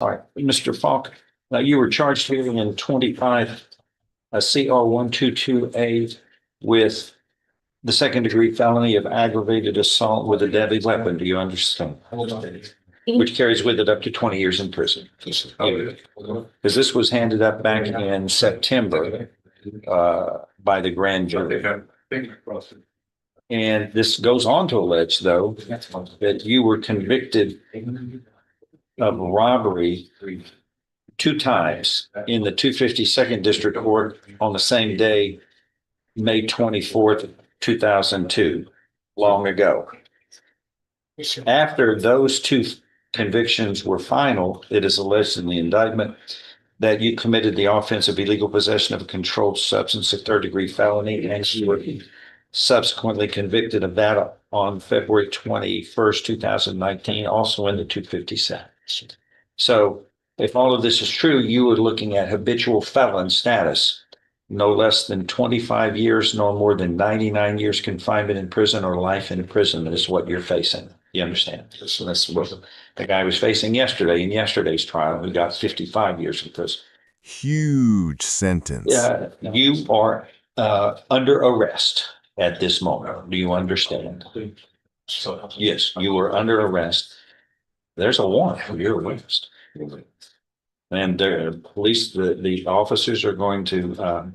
All right, Mr. Falk, you were charged here in 25 CR 122A with the second degree felony of aggravated assault with a deadly weapon. Do you understand? Which carries with it up to 20 years in prison. Because this was handed up back in September by the grand jury. And this goes on to allege, though, that you were convicted of robbery 2 times in the 252nd District Court on the same day, May 24th, 2002, long ago. After those 2 convictions were final, it is alleged in the indictment that you committed the offense of illegal possession of a controlled substance, a 3rd-degree felony, and you were subsequently convicted of that on February 21st, 2019, also in the 257. So if all of this is true, you were looking at habitual felon status, no less than 25 years, no more than 99 years confinement in prison or life in prison is what you're facing. You understand? So that's what the guy was facing yesterday in yesterday's trial, who got 55 years in prison. Huge sentence. You are under arrest at this moment. Do you understand? Yes, you were under arrest. There's a warrant for your arrest. And the police, the officers are going to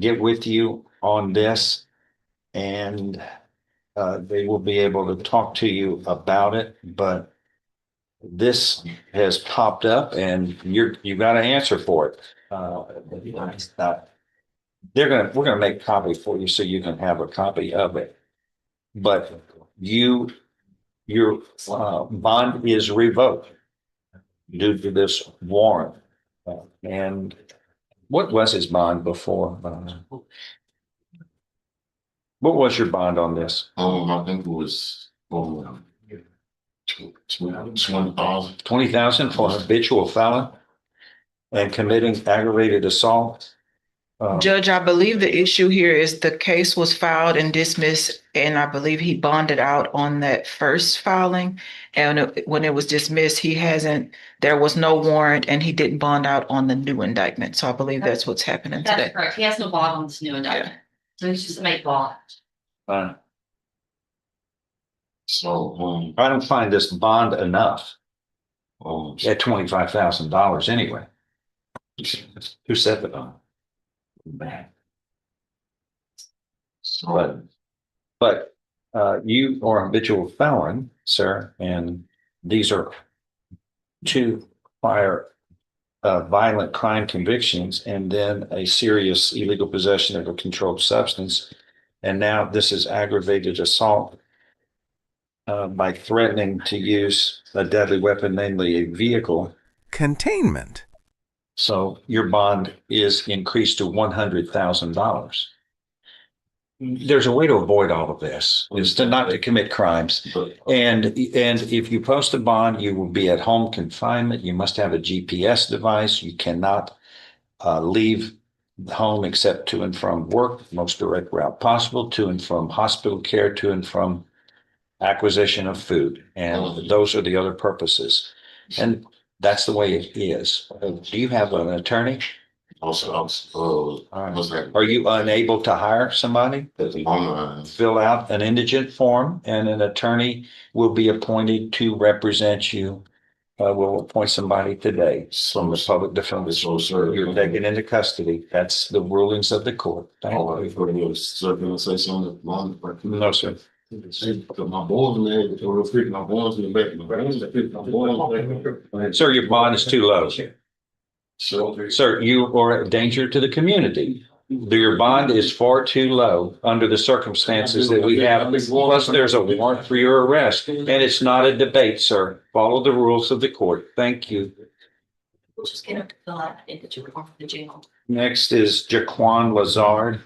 get with you on this, and they will be able to talk to you about it. But this has popped up, and you've got to answer for it. We're gonna make a copy for you so you can have a copy of it. But your bond is revoked due to this warrant. And what was his bond before? What was your bond on this? I think it was 20,000. 20,000 for habitual felon and committing aggravated assault. Judge, I believe the issue here is the case was filed and dismissed, and I believe he bonded out on that first filing. And when it was dismissed, there was no warrant, and he didn't bond out on the new indictment. So I believe that's what's happening today. That's correct. He has no bond on this new indictment. So he's just a make bond. So I don't find this bond enough at $25,000 anyway. Who set the bond? But you are a habitual felon, sir, and these are 2 prior violent crime convictions, and then a serious illegal possession of a controlled substance. And now this is aggravated assault by threatening to use a deadly weapon, namely a vehicle. Containment. So your bond is increased to $100,000. There's a way to avoid all of this, is to not to commit crimes. And if you post a bond, you will be at home confinement. You must have a GPS device. You cannot leave home except to and from work, most direct route possible, to and from hospital care, to and from acquisition of food. And those are the other purposes. And that's the way it is. Do you have an attorney? also, Are you unable to hire somebody? Fill out an indigent form, and an attorney will be appointed to represent you. We'll appoint somebody today from the public defender. So, sir, You're taken into custody. That's the rulings of the court. Thank you. Sir, can I say something? No, sir. My boys, man, real quick, my boys in the back. Sir, your bond is too low. So, Sir, you are a danger to the community. Your bond is far too low under the circumstances that we have. Plus, there's a warrant for your arrest, and it's not a debate, sir. Follow the rules of the court. Thank you. Just get him to fill out indigent form for the jail. Next is Jaquan Lazard.